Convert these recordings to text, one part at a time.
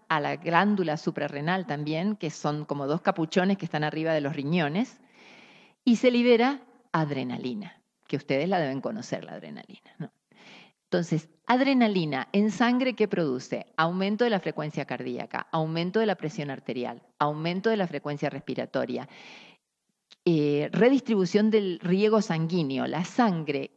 a la glándula suprarrenal también, que son como dos capuchones que están arriba de los riñones, y se libera adrenalina, que ustedes la deben conocer, la adrenalina, ¿no? Entonces, adrenalina en sangre, ¿qué produce? Aumento de la frecuencia cardíaca, aumento de la presión arterial, aumento de la frecuencia respiratoria, redistribución del riego sanguíneo. La sangre,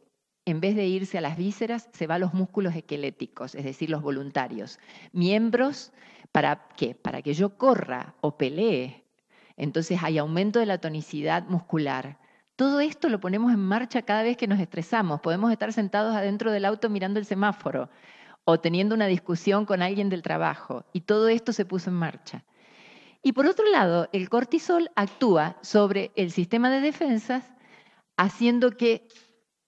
en vez de irse a las vísceras, se va a los músculos esqueléticos, es decir, los voluntarios. Miembros, ¿para qué? Para que yo corra o pelee. Entonces hay aumento de la tonicidad muscular. Todo esto lo ponemos en marcha cada vez que nos estresamos. Podemos estar sentados adentro del auto mirando el semáforo o teniendo una discusión con alguien del trabajo, y todo esto se puso en marcha. Y por otro lado, el cortisol actúa sobre el sistema de defensas, haciendo que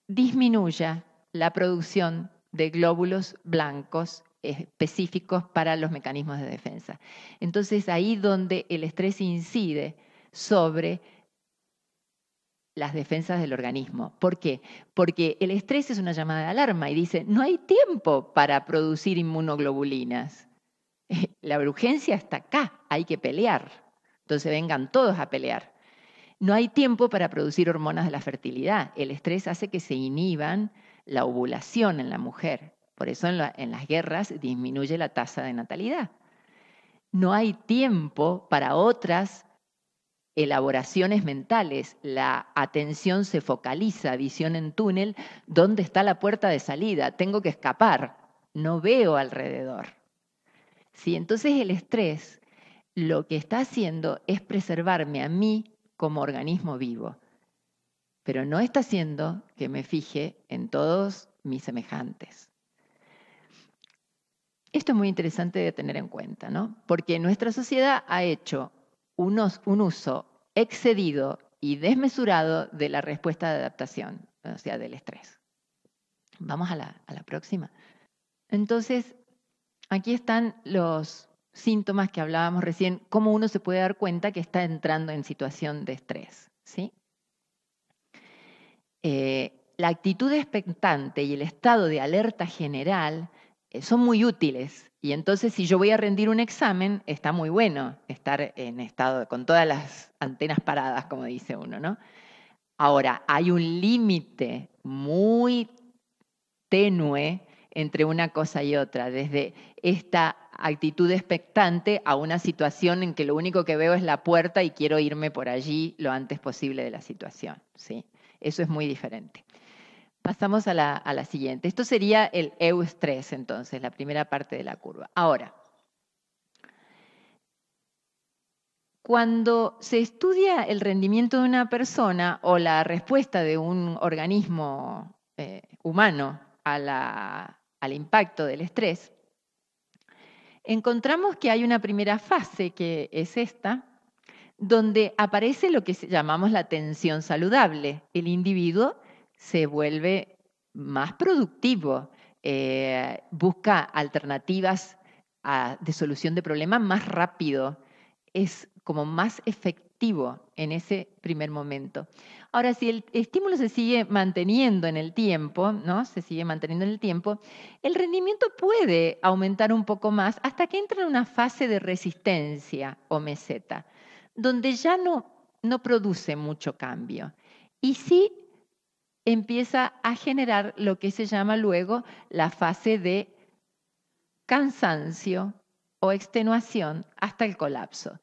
disminuya la producción de glóbulos blancos específicos para los mecanismos de defensa. Entonces, ahí donde el estrés incide sobre las defensas del organismo. ¿Por qué? Porque el estrés es una llamada de alarma y dice, no hay tiempo para producir inmunoglobulinas. La urgencia está acá, hay que pelear. Entonces vengan todos a pelear. No hay tiempo para producir hormonas de la fertilidad. El estrés hace que se inhiban la ovulación en la mujer. Por eso en las guerras disminuye la tasa de natalidad. No hay tiempo para otras elaboraciones mentales. La atención se focaliza, visión en túnel, ¿dónde está la puerta de salida? Tengo que escapar, no veo alrededor. ¿Sí? Entonces el estrés lo que está haciendo es preservarme a mí como organismo vivo, pero no está haciendo que me fije en todos mis semejantes. Esto es muy interesante de tener en cuenta, ¿no? Porque nuestra sociedad ha hecho un uso excedido y desmesurado de la respuesta de adaptación, o sea, del estrés. Vamos a la próxima. Entonces, aquí están los síntomas que hablábamos recién, cómo uno se puede dar cuenta que está entrando en situación de estrés, ¿sí? La actitud expectante y el estado de alerta general son muy útiles. Y entonces, si yo voy a rendir un examen, está muy bueno estar en estado, con todas las antenas paradas, como dice uno, ¿no? Ahora, hay un límite muy tenue entre una cosa y otra, desde esta actitud expectante a una situación en que lo único que veo es la puerta y quiero irme por allí lo antes posible de la situación, ¿sí? Eso es muy diferente. Pasamos a la siguiente. Esto sería el eustrés, entonces, la primera parte de la curva. Ahora, cuando se estudia el rendimiento de una persona o la respuesta de un organismo humano al impacto del estrés, encontramos que hay una primera fase, que es esta, donde aparece lo que llamamos la tensión saludable. El individuo se vuelve más productivo, busca alternativas de solución de problemas más rápido, es como más efectivo en ese primer momento. Ahora, si el estímulo se sigue manteniendo en el tiempo, ¿no? Se sigue manteniendo en el tiempo, el rendimiento puede aumentar un poco más hasta que entra en una fase de resistencia o meseta, donde ya no produce mucho cambio. Y sí empieza a generar lo que se llama luego la fase de cansancio o extenuación hasta el colapso.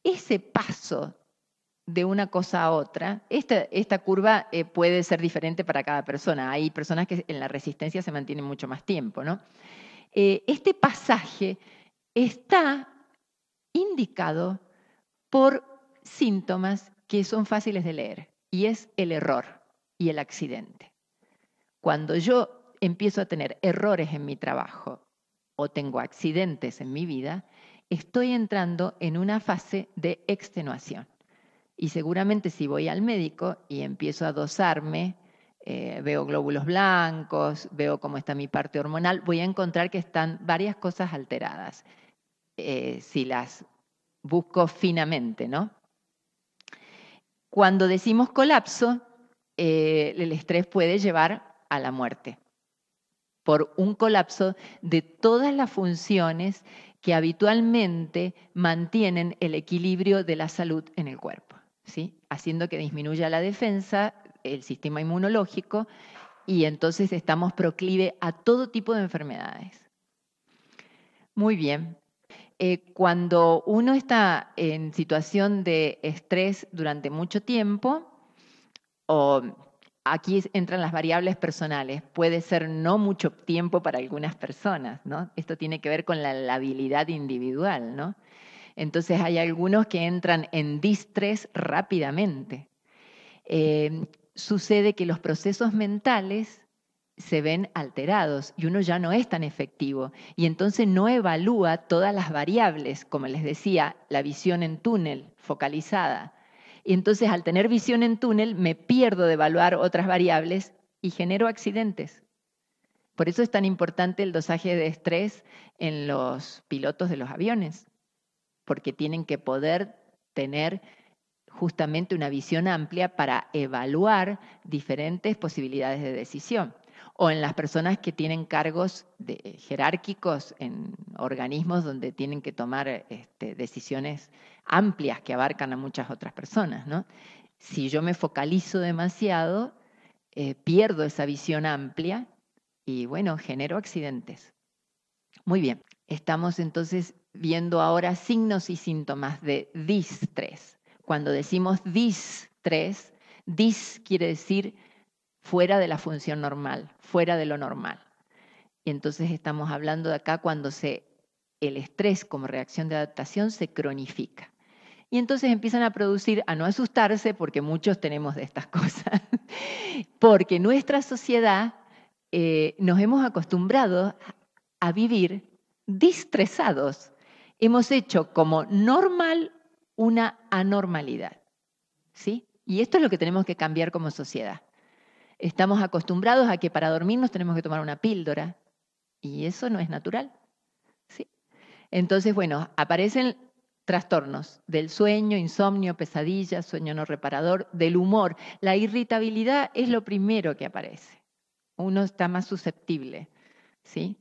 Ese paso de una cosa a otra, esta curva puede ser diferente para cada persona. Hay personas que en la resistencia se mantienen mucho más tiempo, ¿no? Este pasaje está indicado por síntomas que son fáciles de leer, y es el error y el accidente. Cuando yo empiezo a tener errores en mi trabajo o tengo accidentes en mi vida, estoy entrando en una fase de extenuación. Y seguramente si voy al médico y empiezo a dosarme, veo glóbulos blancos, veo cómo está mi parte hormonal, voy a encontrar que están varias cosas alteradas, si las busco finamente, ¿no? Cuando decimos colapso, el estrés puede llevar a la muerte por un colapso de todas las funciones que habitualmente mantienen el equilibrio de la salud en el cuerpo, ¿sí? Haciendo que disminuya la defensa, el sistema inmunológico, y entonces estamos proclive a todo tipo de enfermedades. Muy bien. Cuando uno está en situación de estrés durante mucho tiempo, o aquí entran las variables personales, puede ser no mucho tiempo para algunas personas, ¿no? Esto tiene que ver con la habilidad individual, ¿no? Entonces hay algunos que entran en distrés rápidamente. Sucede que los procesos mentales se ven alterados y uno ya no es tan efectivo y entonces no evalúa todas las variables, como les decía, la visión en túnel, focalizada. Y entonces al tener visión en túnel me pierdo de evaluar otras variables y genero accidentes. Por eso es tan importante el dosaje de estrés en los pilotos de los aviones, porque tienen que poder tener justamente una visión amplia para evaluar diferentes posibilidades de decisión. O en las personas que tienen cargos jerárquicos en organismos donde tienen que tomar decisiones amplias que abarcan a muchas otras personas, ¿no? Si yo me focalizo demasiado, pierdo esa visión amplia y, bueno, genero accidentes. Muy bien, estamos entonces viendo ahora signos y síntomas de distrés. Cuando decimos distrés, dis quiere decir fuera de la función normal, fuera de lo normal. Y entonces estamos hablando de acá cuando el estrés como reacción de adaptación se cronifica. Y entonces empiezan a producir, a no asustarse, porque muchos tenemos de estas cosas, porque nuestra sociedad nos hemos acostumbrado a vivir distresados. Hemos hecho como normal una anormalidad, ¿sí? Y esto es lo que tenemos que cambiar como sociedad. Estamos acostumbrados a que para dormir nos tenemos que tomar una píldora y eso no es natural, ¿sí? Entonces, bueno, aparecen trastornos del sueño, insomnio, pesadillas, sueño no reparador, del humor. La irritabilidad es lo primero que aparece. Uno está más susceptible, ¿sí?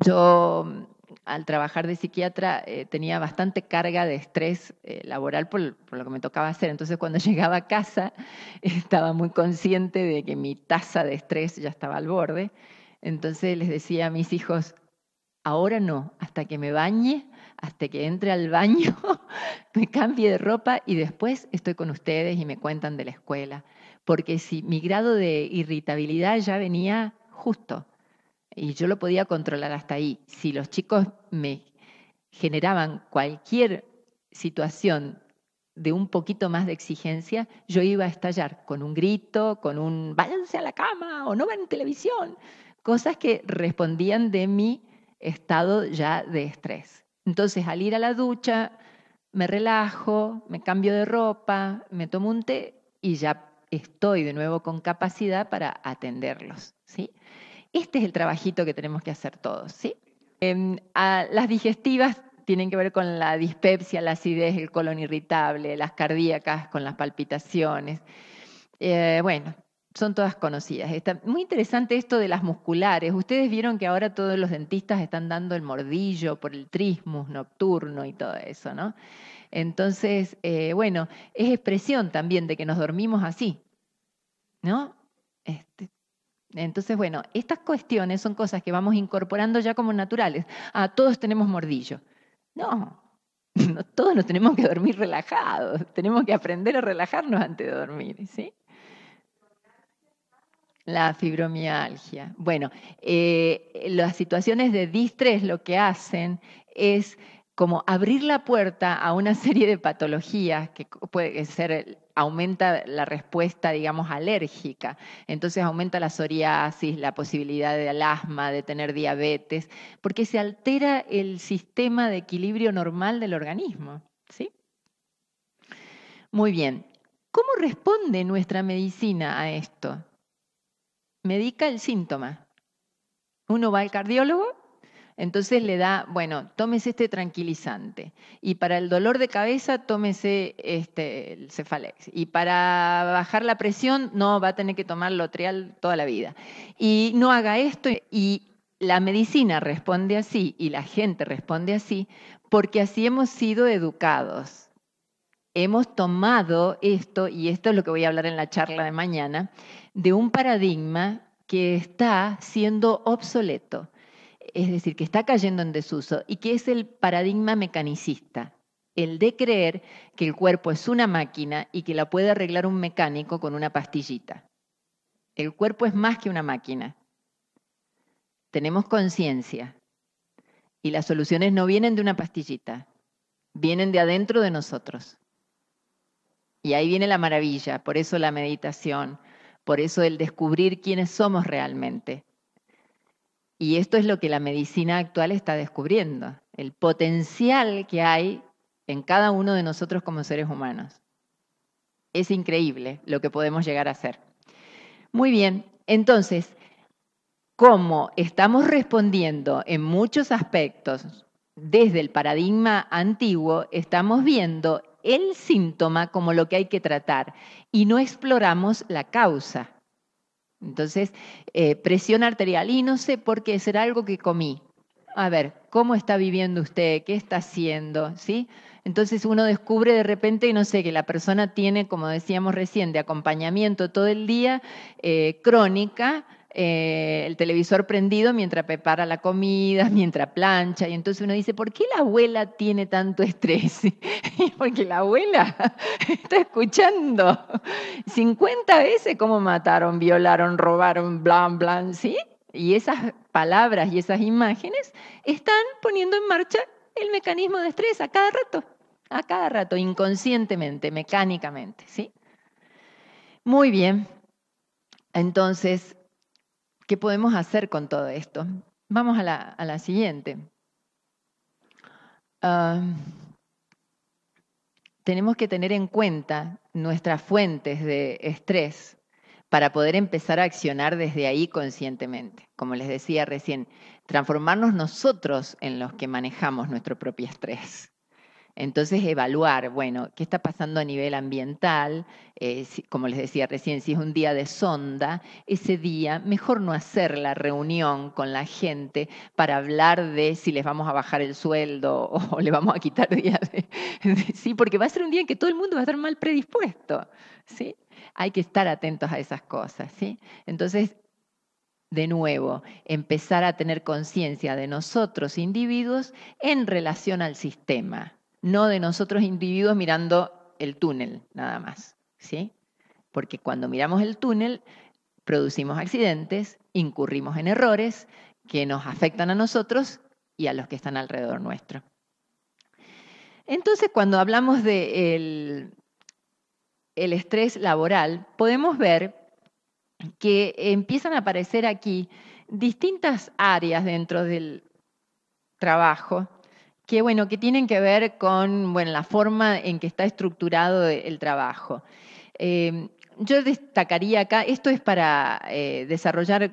Yo al trabajar de psiquiatra tenía bastante carga de estrés laboral por lo que me tocaba hacer. Entonces cuando llegaba a casa estaba muy consciente de que mi tasa de estrés ya estaba al borde. Entonces les decía a mis hijos, ahora no, hasta que me bañe, hasta que entre al baño, me cambie de ropa y después estoy con ustedes y me cuentan de la escuela. Porque si mi grado de irritabilidad ya venía justo y yo lo podía controlar hasta ahí. Si los chicos me generaban cualquier situación de un poquito más de exigencia, yo iba a estallar con un grito, con un váyanse a la cama o no ven televisión, cosas que respondían de mi estado ya de estrés. Entonces, al ir a la ducha, me relajo, me cambio de ropa, me tomo un té y ya estoy de nuevo con capacidad para atenderlos, ¿sí? Este es el trabajito que tenemos que hacer todos, ¿sí? Las digestivas tienen que ver con la dispepsia, la acidez, el colon irritable, las cardíacas con las palpitaciones. Bueno, son todas conocidas. Está muy interesante esto de las musculares. Ustedes vieron que ahora todos los dentistas están dando el mordillo por el trismus nocturno y todo eso, ¿no? Entonces, bueno, es expresión también de que nos dormimos así, ¿no? Entonces, bueno, estas cuestiones son cosas que vamos incorporando ya como naturales. Ah, todos tenemos mordillo. No, no todos nos tenemos que dormir relajados. Tenemos que aprender a relajarnos antes de dormir, ¿sí? La fibromialgia. Bueno, las situaciones de distrés lo que hacen es como abrir la puerta a una serie de patologías que puede ser, aumenta la respuesta, digamos, alérgica. Entonces aumenta la psoriasis, la posibilidad del asma, de tener diabetes, porque se altera el sistema de equilibrio normal del organismo, ¿sí? Muy bien. ¿Cómo responde nuestra medicina a esto? Medica el síntoma. Uno va al cardiólogo, entonces le da, bueno, tómese este tranquilizante. Y para el dolor de cabeza, tómese el Cefalex. Y para bajar la presión, no, va a tener que tomar Lotrial toda la vida. Y no haga esto. Y la medicina responde así y la gente responde así porque así hemos sido educados. Hemos tomado esto, y esto es lo que voy a hablar en la charla de mañana, de un paradigma que está siendo obsoleto, es decir, que está cayendo en desuso y que es el paradigma mecanicista, el de creer que el cuerpo es una máquina y que la puede arreglar un mecánico con una pastillita. El cuerpo es más que una máquina. Tenemos conciencia y las soluciones no vienen de una pastillita, vienen de adentro de nosotros. Y ahí viene la maravilla, por eso la meditación, por eso el descubrir quiénes somos realmente. Y esto es lo que la medicina actual está descubriendo, el potencial que hay en cada uno de nosotros como seres humanos. Es increíble lo que podemos llegar a hacer. Muy bien, entonces, como estamos respondiendo en muchos aspectos desde el paradigma antiguo, estamos viendo el síntoma como lo que hay que tratar y no exploramos la causa. Entonces, presión arterial, y no sé por qué, será algo que comí. A ver, ¿cómo está viviendo usted? ¿Qué está haciendo? ¿Sí? Entonces uno descubre de repente, no sé, que la persona tiene, como decíamos recién, de acompañamiento todo el día, crónica, el televisor prendido mientras prepara la comida, mientras plancha, y entonces uno dice, ¿por qué la abuela tiene tanto estrés? Porque la abuela está escuchando 50 veces cómo mataron, violaron, robaron, blan, blan, ¿sí? Y esas palabras y esas imágenes están poniendo en marcha el mecanismo de estrés a cada rato, inconscientemente, mecánicamente, ¿sí? Muy bien. Entonces, ¿qué podemos hacer con todo esto? Vamos a la siguiente. Tenemos que tener en cuenta nuestras fuentes de estrés para poder empezar a accionar desde ahí conscientemente. Como les decía recién, transformarnos nosotros en los que manejamos nuestro propio estrés. Entonces, evaluar, bueno, qué está pasando a nivel ambiental, como les decía recién, si es un día de sonda, ese día mejor no hacer la reunión con la gente para hablar de si les vamos a bajar el sueldo o le vamos a quitar días sí, porque va a ser un día en que todo el mundo va a estar mal predispuesto, ¿sí? Hay que estar atentos a esas cosas, ¿sí? Entonces, de nuevo, empezar a tener conciencia de nosotros individuos en relación al sistema, no de nosotros individuos mirando el túnel nada más, ¿sí? Porque cuando miramos el túnel producimos accidentes, incurrimos en errores que nos afectan a nosotros y a los que están alrededor nuestro. Entonces, cuando hablamos del estrés laboral, podemos ver que empiezan a aparecer aquí distintas áreas dentro del trabajo que, bueno, que tienen que ver con, bueno, la forma en que está estructurado el trabajo. Yo destacaría acá, esto es para desarrollar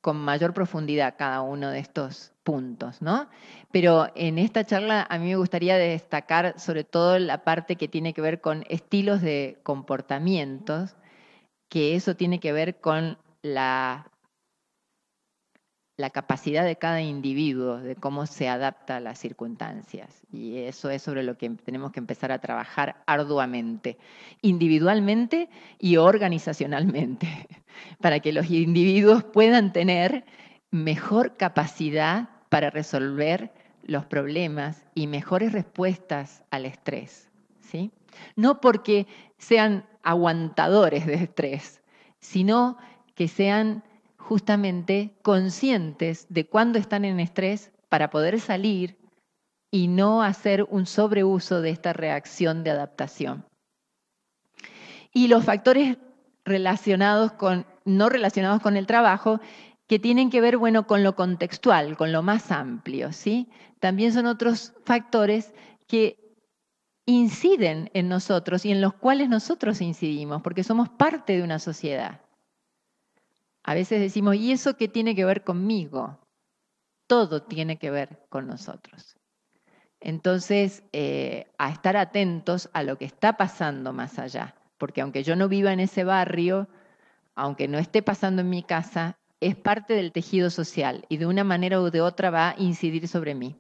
con mayor profundidad cada uno de estos puntos, ¿no? Pero en esta charla a mí me gustaría destacar sobre todo la parte que tiene que ver con estilos de comportamientos, que eso tiene que ver con la capacidad de cada individuo, de cómo se adapta a las circunstancias. Y eso es sobre lo que tenemos que empezar a trabajar arduamente, individualmente y organizacionalmente, para que los individuos puedan tener mejor capacidad para resolver los problemas y mejores respuestas al estrés, ¿sí? No porque sean aguantadores de estrés, sino que sean justamente conscientes de cuándo están en estrés para poder salir y no hacer un sobreuso de esta reacción de adaptación. Y los factores no relacionados con el trabajo, que tienen que ver, bueno, con lo contextual, con lo más amplio, ¿sí? También son otros factores que inciden en nosotros y en los cuales nosotros incidimos, porque somos parte de una sociedad. A veces decimos, ¿y eso qué tiene que ver conmigo? Todo tiene que ver con nosotros. Entonces, a estar atentos a lo que está pasando más allá, porque aunque yo no viva en ese barrio, aunque no esté pasando en mi casa, es parte del tejido social y de una manera u de otra va a incidir sobre mí.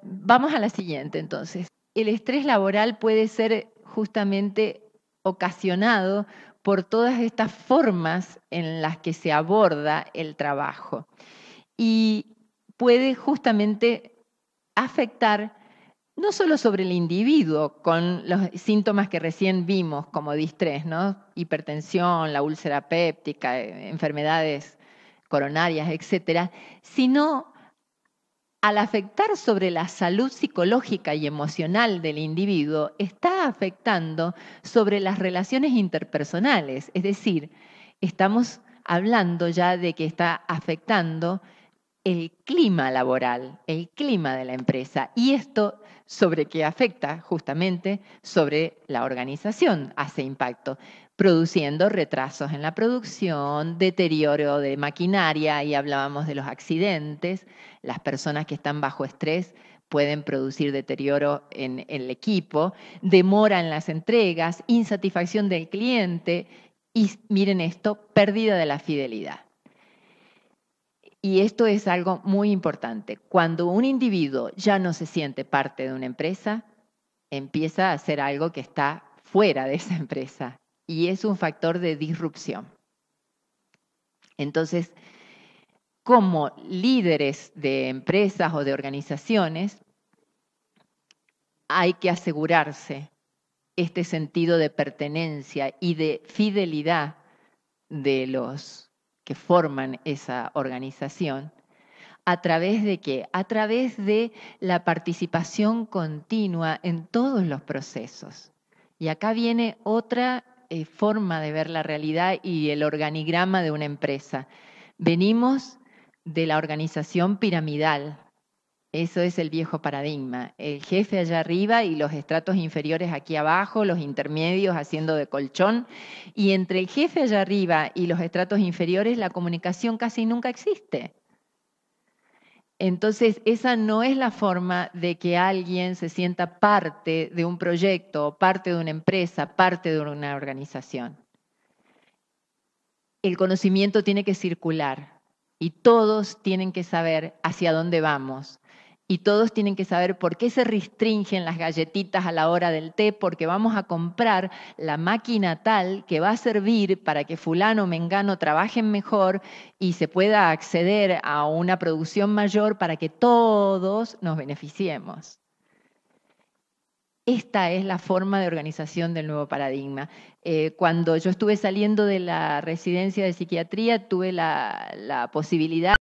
Vamos a la siguiente, entonces. El estrés laboral puede ser justamente ocasionado por todas estas formas en las que se aborda el trabajo y puede justamente afectar no solo sobre el individuo, con los síntomas que recién vimos como distrés, ¿no? Hipertensión, la úlcera péptica, enfermedades coronarias, etcétera, sino al afectar sobre la salud psicológica y emocional del individuo, está afectando sobre las relaciones interpersonales. Es decir, estamos hablando ya de que está afectando el clima laboral, el clima de la empresa. Y esto sobre qué afecta justamente sobre la organización, hace impacto, produciendo retrasos en la producción, deterioro de maquinaria, y hablábamos de los accidentes, las personas que están bajo estrés pueden producir deterioro en el equipo, demora en las entregas, insatisfacción del cliente y, miren esto, pérdida de la fidelidad. Y esto es algo muy importante. Cuando un individuo ya no se siente parte de una empresa, empieza a hacer algo que está fuera de esa empresa y es un factor de disrupción. Entonces, como líderes de empresas o de organizaciones, hay que asegurarse este sentido de pertenencia y de fidelidad de los que forman esa organización. ¿A través de qué? A través de la participación continua en todos los procesos. Y acá viene otra forma de ver la realidad y el organigrama de una empresa. Venimos de la organización piramidal. Eso es el viejo paradigma. El jefe allá arriba y los estratos inferiores aquí abajo, los intermedios haciendo de colchón. Y entre el jefe allá arriba y los estratos inferiores la comunicación casi nunca existe. Entonces, esa no es la forma de que alguien se sienta parte de un proyecto, parte de una empresa, parte de una organización. El conocimiento tiene que circular y todos tienen que saber hacia dónde vamos. Y todos tienen que saber por qué se restringen las galletitas a la hora del té, porque vamos a comprar la máquina tal que va a servir para que fulano o mengano trabajen mejor y se pueda acceder a una producción mayor para que todos nos beneficiemos. Esta es la forma de organización del nuevo paradigma. Cuando yo estuve saliendo de la residencia de psiquiatría, tuve la posibilidad